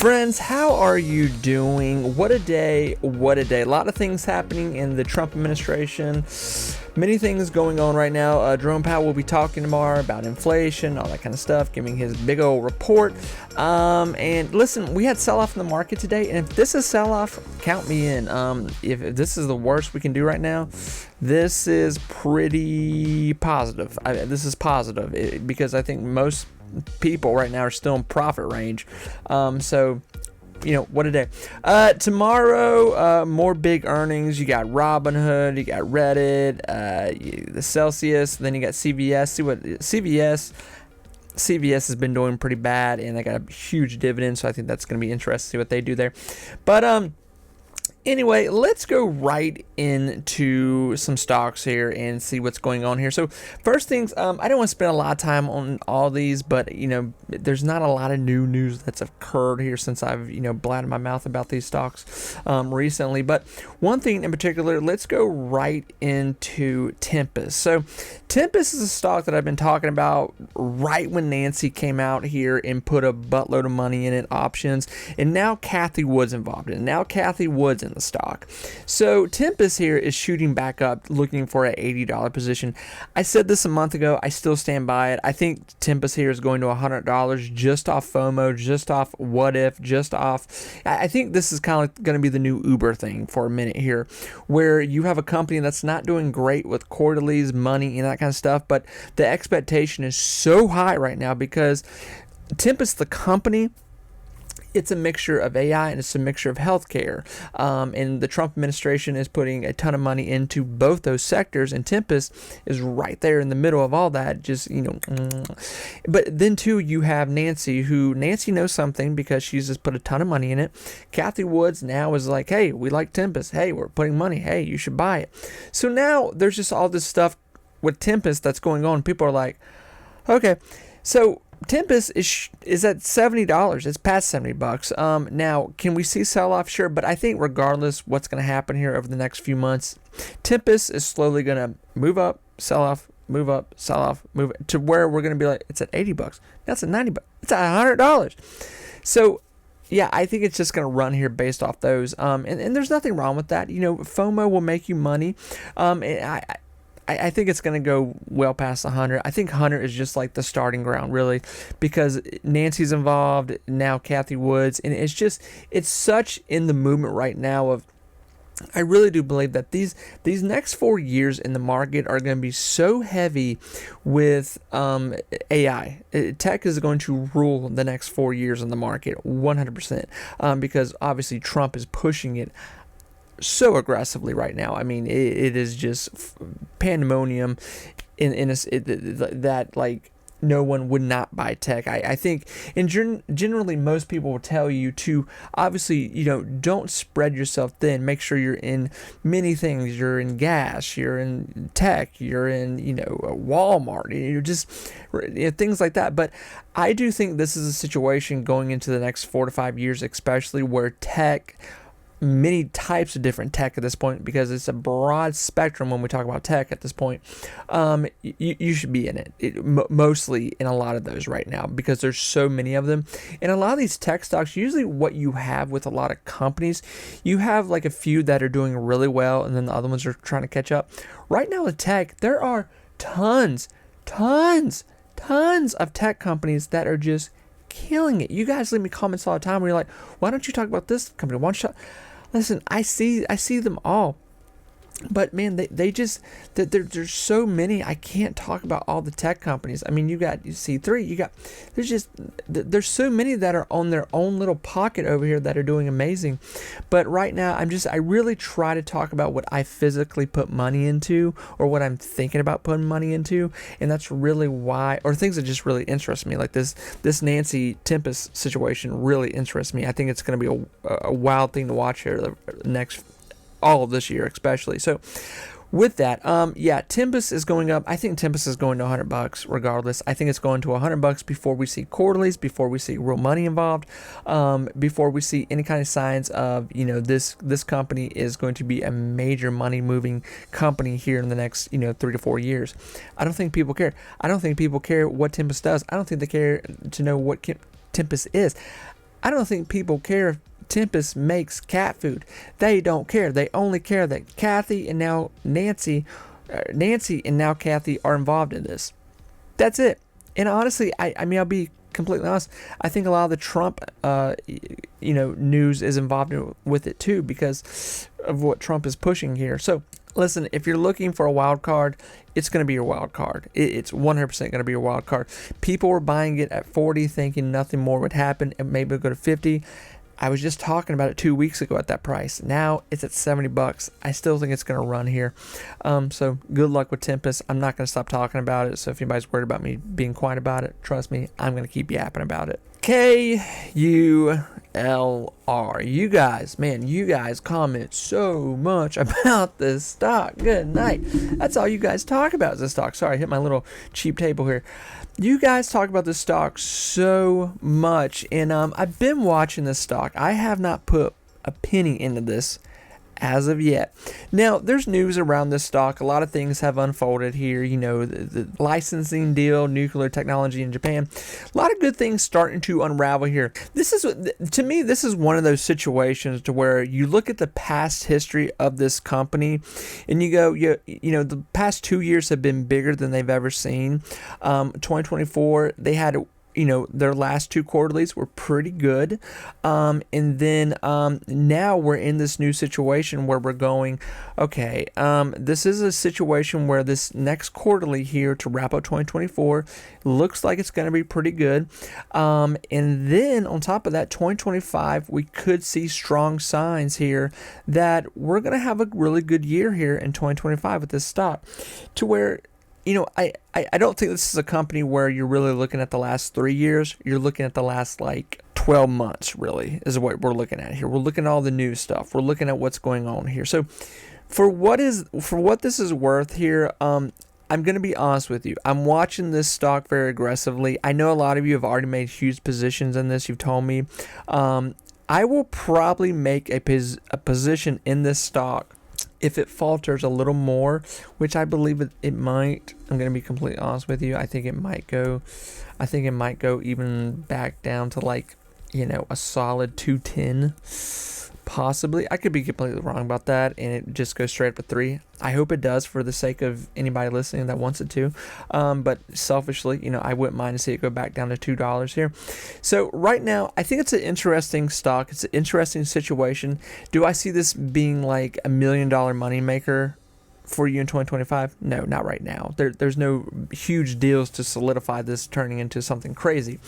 Friends, how are you doing? What a day, what a day. A lot of things happening in the Trump administration. Many things going on right now. Jerome Powell will be talking tomorrow about inflation, all that kind of stuff, giving his big old report. And listen, we had sell-off in the market today, and if this is sell-off, count me in. If this is the worst we can do right now, this is pretty positive. This is positive because I think most people right now are still in profit range. So you know, what a day. Tomorrow, more big earnings. You got Robinhood, you got Reddit, the Celsius, then you got CVS. See what CVS has been doing pretty bad, and they got a huge dividend, so I think that's going to be interesting to see what they do there. But anyway, let's go right into some stocks here and see what's going on here. So first things, I don't want to spend a lot of time on all these, but you know, there's not a lot of new news that's occurred here since I've, you know, blatted my mouth about these stocks recently. But one thing in particular, let's go right into Tempus. So Tempus is a stock that I've been talking about right when Nancy came out here and put a buttload of money in it, options, and now Kathy Wood's involved in it. Now Kathy Wood's in the stock. So Tempus here is shooting back up, looking for an $80 position. I said this a month ago. I still stand by it. I think Tempus here is going to $100 just off FOMO, just off what if, just off. I think this is kind of going to be the new Uber thing for a minute here, where you have a company that's not doing great with quarterlies, money, and that kind of stuff, but the expectation is so high right now because Tempus, the company, it's a mixture of AI and it's a mixture of healthcare. And the Trump administration is putting a ton of money into both those sectors, and Tempus is right there in the middle of all that. Just, you know, but then too, you have Nancy, who Nancy knows something because she's just put a ton of money in it. Kathy Woods now is like, hey, we like Tempus. Hey, we're putting money. Hey, you should buy it. So now there's just all this stuff with Tempus that's going on. People are like, okay, so Tempus is at $70. It's past $70. Now, can we see sell-off? Sure, but I think regardless what's going to happen here over the next few months, Tempus is slowly going to move up, sell off, move up, sell off, move to where we're going to be like, it's at $80. That's at $90. It's at $100. So yeah, I think it's just going to run here based off those. And there's nothing wrong with that. You know, FOMO will make you money. And I think it's going to go well past 100. I think 100 is just like the starting ground, really, because Nancy's involved, now Kathy Woods, and it's such in the movement right now of, I really do believe that these next 4 years in the market are going to be so heavy with AI. Tech is going to rule the next 4 years in the market 100%, because obviously Trump is pushing it so aggressively right now. I mean, it is just pandemonium that like no one would not buy tech. I think, and generally most people will tell you to obviously, you know, don't spread yourself thin. Make sure you're in many things. You're in gas, you're in tech, you're in, you know, Walmart, you're just, you know, things like that. But I do think this is a situation going into the next 4 to 5 years, especially where tech, many types of different tech at this point, because it's a broad spectrum when we talk about tech at this point. You should be in it, mostly in a lot of those right now, because there's so many of them. And a lot of these tech stocks, usually what you have with a lot of companies, you have like a few that are doing really well and then the other ones are trying to catch up. Right now with tech, there are tons of tech companies that are just killing it. You guys leave me comments all the time where you're like, why don't you talk about this company? Why don't you? Listen, I see them all, but man, they just, there's so many. I can't talk about all the tech companies. I mean, you C3, there's so many that are on their own little pocket over here that are doing amazing. But right now, I really try to talk about what I physically put money into, or what I'm thinking about putting money into, and that's really why, or things that just really interest me, like this Nancy Tempus situation really interests me. I think it's going to be a wild thing to watch here the next, all of this year especially. So with that, yeah, Tempus is going up. I think Tempus is going to $100 regardless. I think it's going to $100 before we see quarterlies, before we see real money involved, before we see any kind of signs of, you know, this company is going to be a major money moving company here in the next, you know, 3 to 4 years. I don't think people care. I don't think people care what Tempus does. I don't think they care to know what Tempus is. I don't think people care if Tempus makes cat food. They don't care. They only care that Kathy and now Nancy and now Kathy are involved in this. That's it. And honestly, I mean, I'll be completely honest. I think a lot of the Trump, news is involved with it too because of what Trump is pushing here. So listen, if you're looking for a wild card, it's going to be your wild card. It's 100% going to be your wild card. People were buying it at 40, thinking nothing more would happen, and maybe it'll go to 50. I was just talking about it 2 weeks ago at that price. Now it's at $70. I still think it's going to run here. So good luck with Tempus. I'm not going to stop talking about it. So if anybody's worried about me being quiet about it, trust me, I'm going to keep yapping about it. KULR. You guys comment so much about this stock. Good night. That's all you guys talk about is this stock. Sorry, I hit my little cheap table here. You guys talk about this stock so much, and I've been watching this stock. I have not put a penny into this as of yet. Now, there's news around this stock. A lot of things have unfolded here. You know, the licensing deal, nuclear technology in Japan. A lot of good things starting to unravel here. This is, to me, this is one of those situations to where you look at the past history of this company and you go, you know, the past 2 years have been bigger than they've ever seen. 2024, they had, you know, their last two quarterlies were pretty good. And then now we're in this new situation where we're going, okay, this is a situation where this next quarterly here to wrap up 2024 looks like it's going to be pretty good. And then on top of that, 2025, we could see strong signs here that we're going to have a really good year here in 2025 with this stock to where, you know, I don't think this is a company where you're really looking at the last 3 years. You're looking at the last, like, 12 months, really, is what we're looking at here. We're looking at all the new stuff. We're looking at what's going on here. So for what this is worth here, I'm going to be honest with you. I'm watching this stock very aggressively. I know a lot of you have already made huge positions in this. You've told me. I will probably make a position in this stock if it falters a little more, which I believe it might. I'm going to be completely honest with you. I think it might go even back down to, like, you know, a solid 210 possibly. I could be completely wrong about that and it just goes straight up to 3. I hope it does for the sake of anybody listening that wants it to. But selfishly, you know, I wouldn't mind to see it go back down to $2 here. So right now, I think it's an interesting stock. It's an interesting situation. Do I see this being like $1 million money maker for you in 2025? No, not right now. There's no huge deals to solidify this turning into something crazy.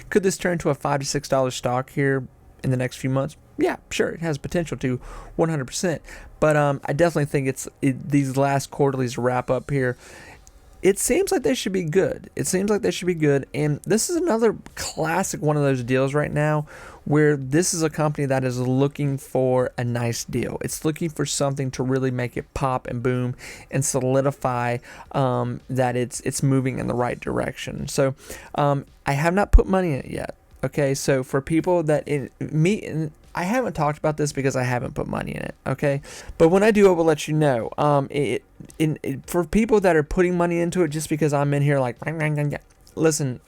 Could this turn into a $5 to $6 stock here in the next few months? Yeah, sure, it has potential to 100%. But I definitely think these last quarterlies wrap up here. It seems like they should be good. And this is another classic one of those deals right now where this is a company that is looking for a nice deal. It's looking for something to really make it pop and boom and solidify that it's moving in the right direction. So I have not put money in it yet. Okay, so for people that I haven't talked about this because I haven't put money in it, okay? But when I do, I will let you know. For people that are putting money into it just because I'm in here like, listen,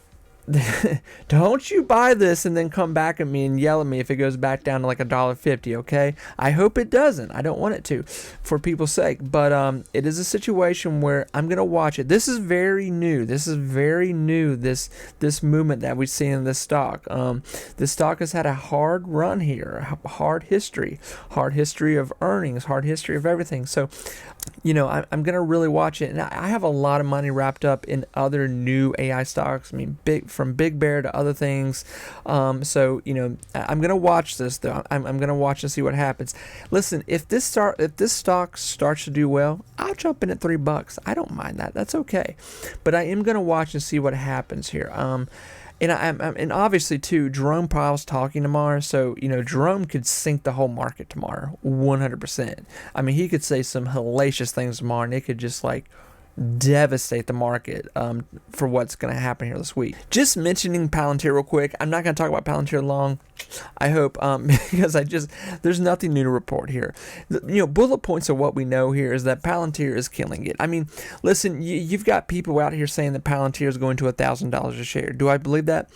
don't you buy this and then come back at me and yell at me if it goes back down to like $1.50, okay? I hope it doesn't. I don't want it to, for people's sake. But it is a situation where I'm going to watch it. This is very new. This movement that we've seen in this stock. This stock has had a hard run here, a hard history of earnings, hard history of everything. So, you know, I'm going to really watch it. And I have a lot of money wrapped up in other new AI stocks. I mean, from BigBear to other things. So, you know, I'm going to watch this, though. I'm going to watch and see what happens. Listen, if this stock starts to do well, I'll jump in at $3. I don't mind that. That's okay. But I am going to watch and see what happens here. And obviously, too, Jerome Powell's talking tomorrow. So, you know, Jerome could sink the whole market tomorrow, 100%. I mean, he could say some hellacious things tomorrow, and it could just, like, devastate the market for what's going to happen here this week. Just mentioning Palantir real quick. I'm not going to talk about Palantir long, I hope, because there's nothing new to report here. Bullet points of what we know here is that Palantir is killing it. I mean, listen, you've got people out here saying that Palantir is going to $1,000 a share. Do I believe that?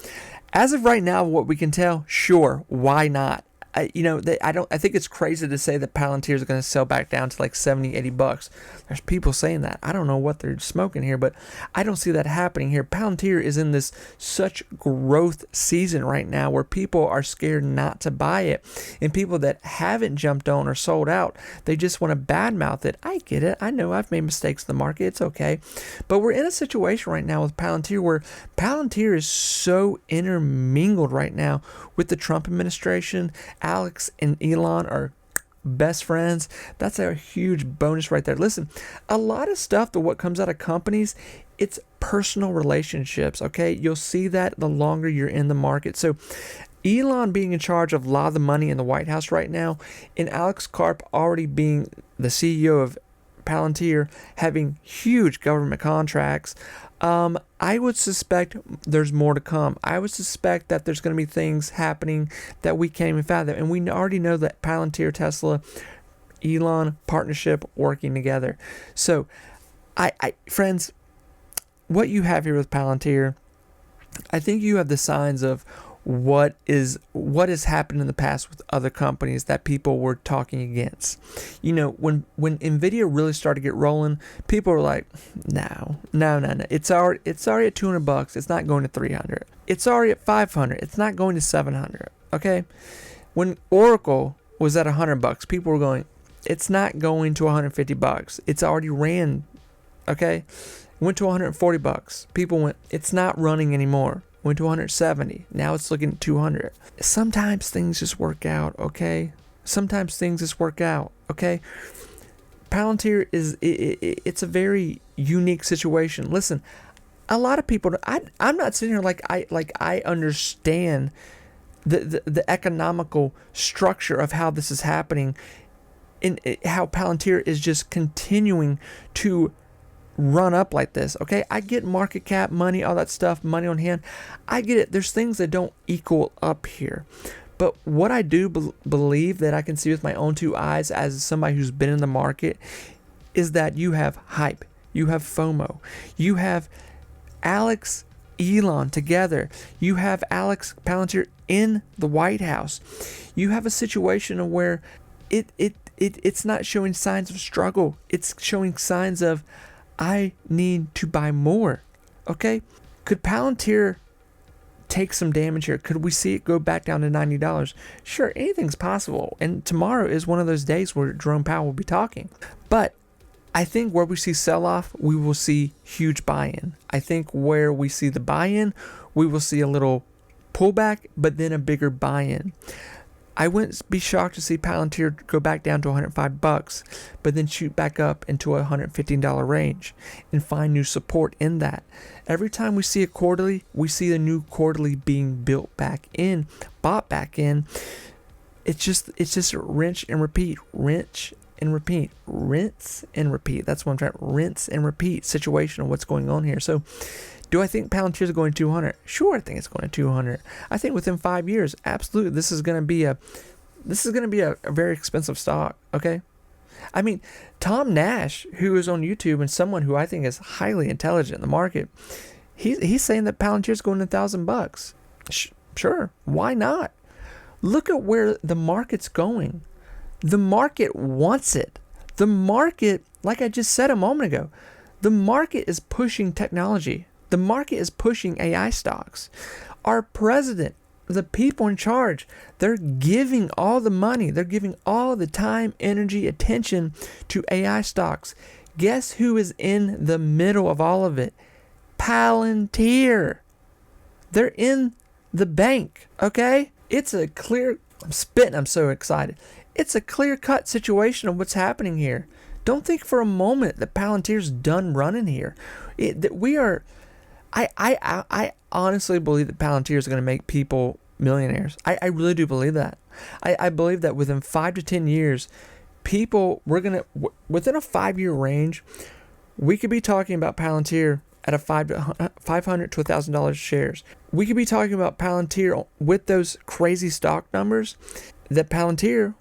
As of right now, what we can tell, sure, why not? I think it's crazy to say that Palantir is going to sell back down to like $70-$80. There's people saying that. I don't know what they're smoking here, but I don't see that happening here. Palantir is in this such growth season right now where people are scared not to buy it, and people that haven't jumped on or sold out, they just want to badmouth it. I get it. I know I've made mistakes in the market. It's okay, but we're in a situation right now with Palantir where Palantir is so intermingled right now with the Trump administration. Alex and Elon are best friends. That's a huge bonus right there. Listen, a lot of stuff, what comes out of companies, it's personal relationships, okay? You'll see that the longer you're in the market. So Elon being in charge of a lot of the money in the White House right now, and Alex Karp already being the CEO of Palantir, having huge government contracts, I would suspect there's more to come. I would suspect that there's going to be things happening that we can't even fathom. And we already know that Palantir, Tesla, Elon partnership working together. So, friends, what you have here with Palantir, I think you have the signs of what has happened in the past with other companies that people were talking against. When Nvidia really started to get rolling, people were like, no. It's already at $200. It's not going to $300. It's already at $500. It's not going to $700. Okay. When Oracle was at $100, people were going, it's not going to $150. It's already ran. Okay. Went to $140. People went, it's not running anymore. Went to 170. Now it's looking at 200. Sometimes things just work out, okay? Okay? Palantir it's a very unique situation. Listen, a lot of people, I'm not sitting here like I understand the economical structure of how this is happening, and how Palantir is just continuing to run up like this. Okay, I get market cap, money, all that stuff, money on hand. I get it. There's things that don't equal up here. But what I do believe that I can see with my own two eyes as somebody who's been in the market is that you have hype, you have FOMO, you have Alex, Elon together, you have Alex Palantir in the White House. You have a situation where it's not showing signs of struggle. It's showing signs of, I need to buy more. Okay? Could Palantir take some damage here? Could we see it go back down to $90? Sure, anything's possible. And tomorrow is one of those days where Jerome Powell will be talking. But I think where we see sell-off, we will see huge buy-in. I think where we see the buy-in, we will see a little pullback, but then a bigger buy-in. I wouldn't be shocked to see Palantir go back down to $105, but then shoot back up into a $115 range and find new support in that. Every time we see a quarterly, we see the new quarterly being built back in, bought back in. It's just a rinse and repeat, rinse and repeat. That's what I'm trying. Rinse and repeat situation of what's going on here. So, do I think Palantir is going to 200? Sure, I think it's going to 200. I think within 5 years, absolutely, this is going to be a very expensive stock. Okay, I mean, Tom Nash, who is on YouTube and someone who I think is highly intelligent in the market, he's saying that Palantir is going to $1,000. Sure, why not? Look at where the market's going. The market wants it. The market, like I just said a moment ago, the market is pushing technology. The market is pushing AI stocks. Our president, the people in charge, they're giving all the money, they're giving all the time, energy, attention to AI stocks. Guess who is in the middle of all of it? Palantir. They're in the bank, okay? It's a clear, I'm spitting, I'm so excited. It's a clear-cut situation of what's happening here. Don't think for a moment that Palantir's done running here. I honestly believe that Palantir is going to make people millionaires. I really do believe that. I believe that within 5 to 10 years, within a 5-year range, we could be talking about Palantir at a $500 to $1,000 shares. We could be talking about Palantir with those crazy stock numbers, that Palantir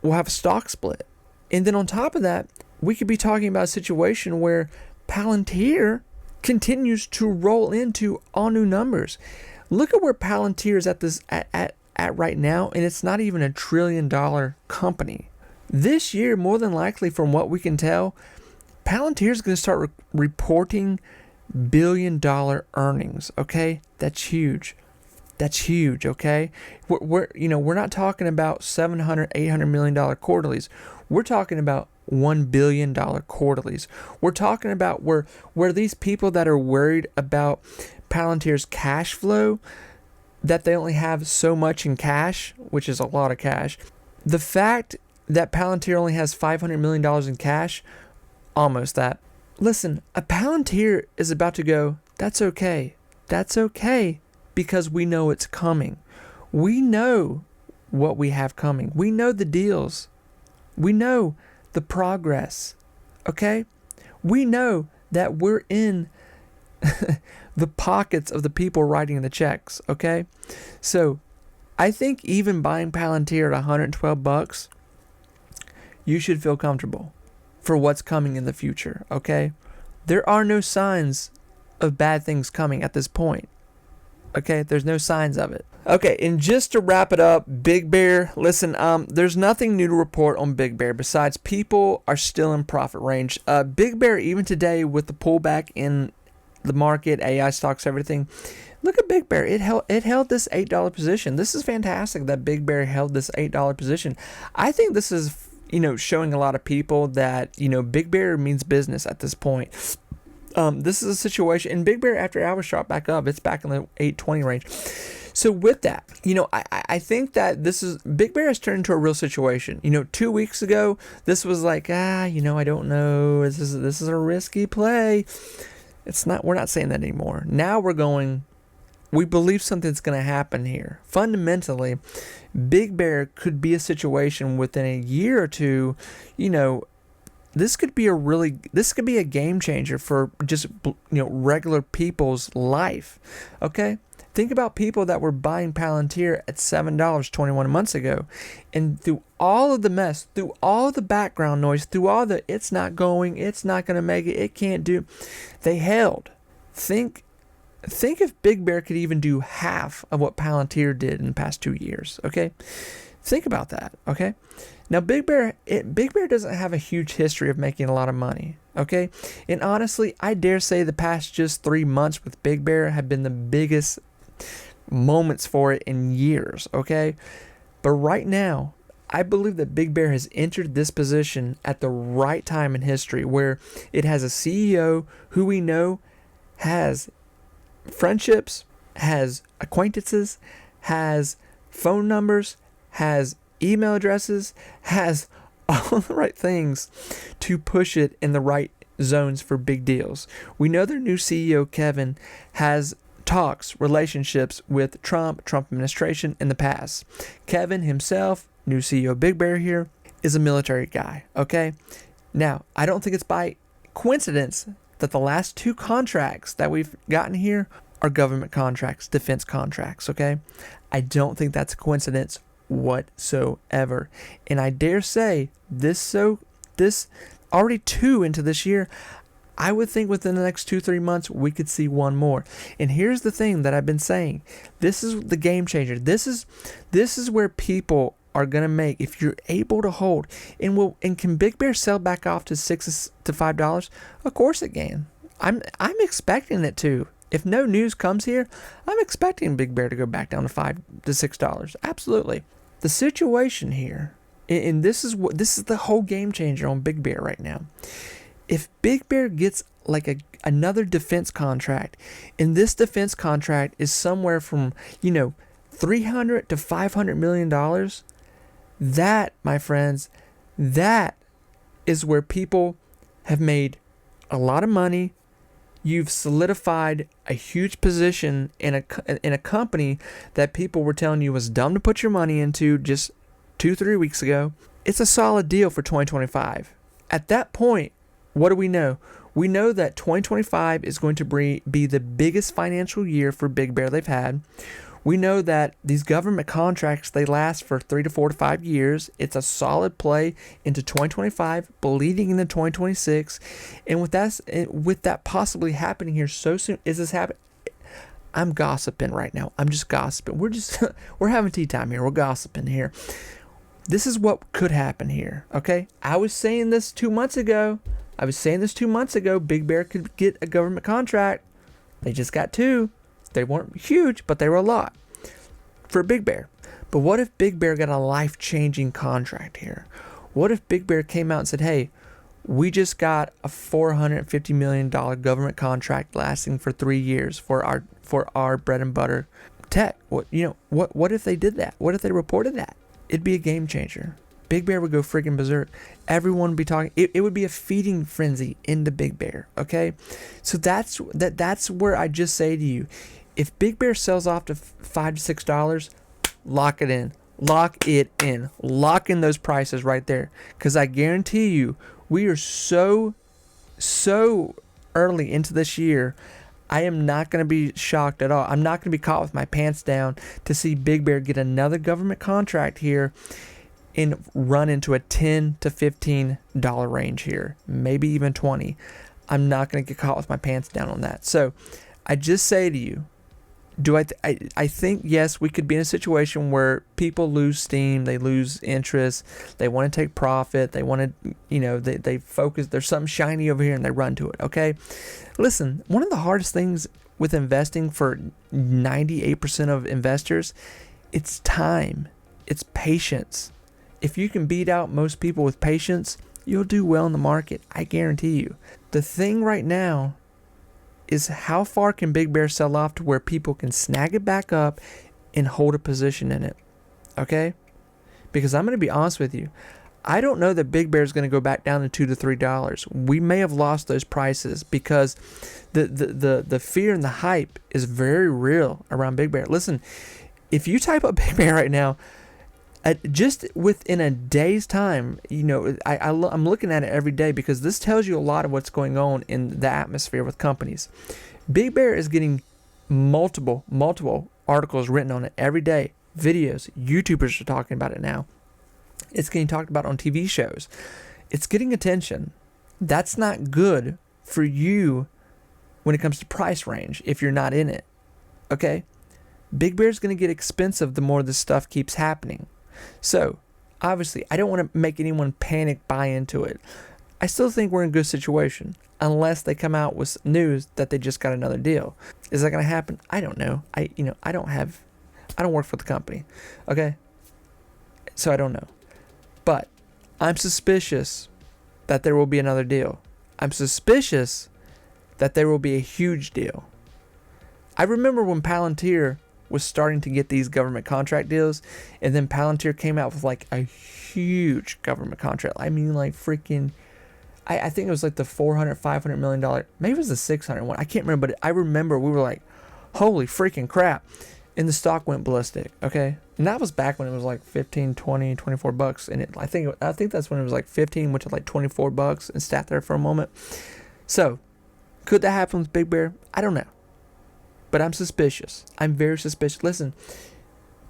will have a stock split. And then on top of that, we could be talking about a situation where Palantir continues to roll into all new numbers. Look at where Palantir is at right now, and it's not even $1 trillion company. This year, more than likely, from what we can tell, Palantir is going to start reporting billion-dollar earnings. Okay, that's huge. That's huge. Okay, we're not talking about $700-800 million quarterlies. We're talking about $1 billion quarterlies. We're talking about where these people that are worried about Palantir's cash flow, that they only have so much in cash, which is a lot of cash. The fact that Palantir only has $500 million in cash, almost that. Listen, a Palantir is about to go, that's okay. That's okay, because we know it's coming. We know what we have coming. We know the deals. We know the progress. Okay? We know that we're in the pockets of the people writing the checks. Okay? So I think even buying Palantir at $112, you should feel comfortable for what's coming in the future. Okay? There are no signs of bad things coming at this point. Okay, there's no signs of it. Okay, and just to wrap it up, BigBear, listen, there's nothing new to report on BigBear besides people are still in profit range. BigBear, even today with the pullback in the market, AI stocks, everything, look at BigBear. It held this $8 position. This is fantastic that BigBear held this $8 position. I think this is, showing a lot of people that, BigBear means business at this point. This is a situation, and BigBear after hours shot back up. It's back in the 820 range. So with that, I think that BigBear has turned into a real situation. 2 weeks ago, this was like, I don't know. This is a risky play. It's not. We're not saying that anymore. Now we're going, we believe something's going to happen here. Fundamentally, BigBear could be a situation within a year or two, this could be a game changer for just, regular people's life. Okay? Think about people that were buying Palantir at $7 21 months ago. And through all of the mess, through all the background noise, through all the it's not going, it's not going to make it, it can't do, they held. Think if BigBear could even do half of what Palantir did in the past 2 years. Okay? Think about that. Okay? Now, BigBear doesn't have a huge history of making a lot of money, okay? And honestly, I dare say the past just 3 months with BigBear have been the biggest moments for it in years, okay? But right now, I believe that BigBear has entered this position at the right time in history where it has a CEO who we know has friendships, has acquaintances, has phone numbers, has email addresses, has all the right things to push it in the right zones for big deals. We know their new CEO, Kevin, has talks, relationships with Trump administration in the past. Kevin himself, new CEO BigBear here, is a military guy, okay? Now, I don't think it's by coincidence that the last 2 contracts that we've gotten here are government contracts, defense contracts, okay? I don't think that's a coincidence whatsoever. And I dare say this already 2 into this year, I would think within the next 2-3 months we could see 1 more. And here's the thing that I've been saying. This is the game changer. This is where people are gonna make, if you're able to hold. And can BigBear sell back off to $6 to $5? Of course it can. I'm expecting it to. If no news comes here, I'm expecting BigBear to go back down to $5 to $6. Absolutely. The situation here, and this is the whole game changer on BigBear right now. If BigBear gets like another defense contract, and this defense contract is somewhere from $300 to $500 million, that, my friends, that is where people have made a lot of money. You've solidified a huge position in a company that people were telling you was dumb to put your money into just 2-3 weeks ago. It's a solid deal for 2025. At that point, what do we know? We know that 2025 is going to be the biggest financial year for Big Bear they've had. We know that these government contracts, they last for 3 to 4 to 5 years. It's a solid play into 2025, bleeding into 2026. And with that possibly happening here so soon, is this happening? I'm gossiping right now. I'm just gossiping. We're having tea time here. We're gossiping here. This is what could happen here, okay? I was saying this 2 months ago. Big Bear could get a government contract. They just got 2. They weren't huge, but they were a lot for Big Bear. But what if Big Bear got a life-changing contract here? What if Big Bear came out and said, hey, we just got a $450 million government contract lasting for 3 years for our bread and butter tech? What if they did that? What if they reported that? It'd be a game changer. Big Bear would go freaking berserk. Everyone would be talking. It would be a feeding frenzy into Big Bear, okay? So that's where I just say to you, if Big Bear sells off to $5 to $6, lock it in. Lock in those prices right there. Because I guarantee you, we are so early into this year, I am not going to be shocked at all. I'm not going to be caught with my pants down to see Big Bear get another government contract here and run into a $10 to $15 range here, maybe even 20. I'm not going to get caught with my pants down on that. So I just say to you, I think, yes, we could be in a situation where people lose steam, they lose interest, they want to take profit, they want to, they focus, there's something shiny over here and they run to it, okay? Listen, one of the hardest things with investing for 98% of investors, it's time, it's patience. If you can beat out most people with patience, you'll do well in the market, I guarantee you. The thing right now is how far can Big Bear sell off to where people can snag it back up and hold a position in it, okay? Because I'm going to be honest with you, I don't know that Big Bear is going to go back down to $2 to $3. We may have lost those prices because the fear and the hype is very real around Big Bear. Listen, if you type up Big Bear right now, just within a day's time, I'm looking at it every day because this tells you a lot of what's going on in the atmosphere with companies. Big Bear is getting multiple articles written on it every day. Videos, YouTubers are talking about it now. It's getting talked about on TV shows. It's getting attention. That's not good for you when it comes to price range if you're not in it. Okay? Big Bear's going to get expensive the more this stuff keeps happening. So, obviously, I don't want to make anyone panic buy into it. I still think we're in a good situation unless they come out with news that they just got another deal. Is that going to happen? I don't know. I don't work for the company. Okay? So I don't know. But I'm suspicious that there will be another deal. I'm suspicious that there will be a huge deal. I remember when Palantir was starting to get these government contract deals, and then Palantir came out with like a huge government contract. I mean, like freaking, I think it was like the $400-500 million, maybe it was the 600 one. I can't remember, but I remember we were like, holy freaking crap. And the stock went ballistic, okay? And that was back when it was like 15, 20, 24 bucks. And I think that's when it was like 15, went to like 24 bucks and sat there for a moment. So, could that happen with Big Bear? I don't know. But I'm suspicious. I'm very suspicious. Listen,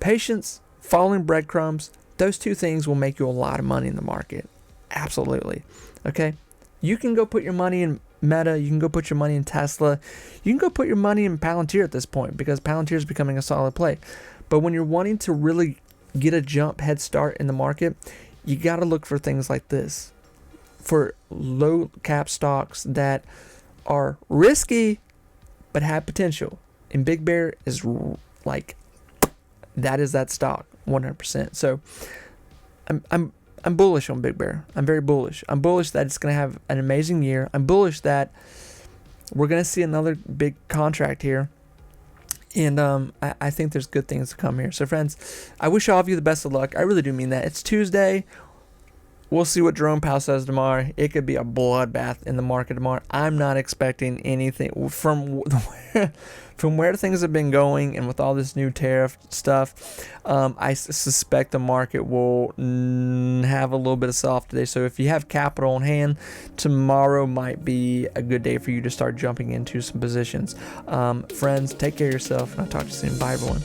patience, following breadcrumbs, those two things will make you a lot of money in the market. Absolutely. Okay? You can go put your money in Meta. You can go put your money in Tesla. You can go put your money in Palantir at this point because Palantir is becoming a solid play. But when you're wanting to really get a jump head start in the market, you got to look for things like this. For low cap stocks that are risky but have potential. And Big Bear is like, that is that stock, 100%. So I'm bullish on Big Bear. I'm very bullish. I'm bullish that it's going to have an amazing year. I'm bullish that we're going to see another big contract here. And I think there's good things to come here. So friends, I wish all of you the best of luck. I really do mean that. It's Tuesday. We'll see what Jerome Powell says tomorrow. It could be a bloodbath in the market tomorrow. I'm not expecting anything from where things have been going, and with all this new tariff stuff. I suspect the market will have a little bit of sell-off today. So if you have capital on hand, tomorrow might be a good day for you to start jumping into some positions. Friends, take care of yourself, and I'll talk to you soon. Bye, everyone.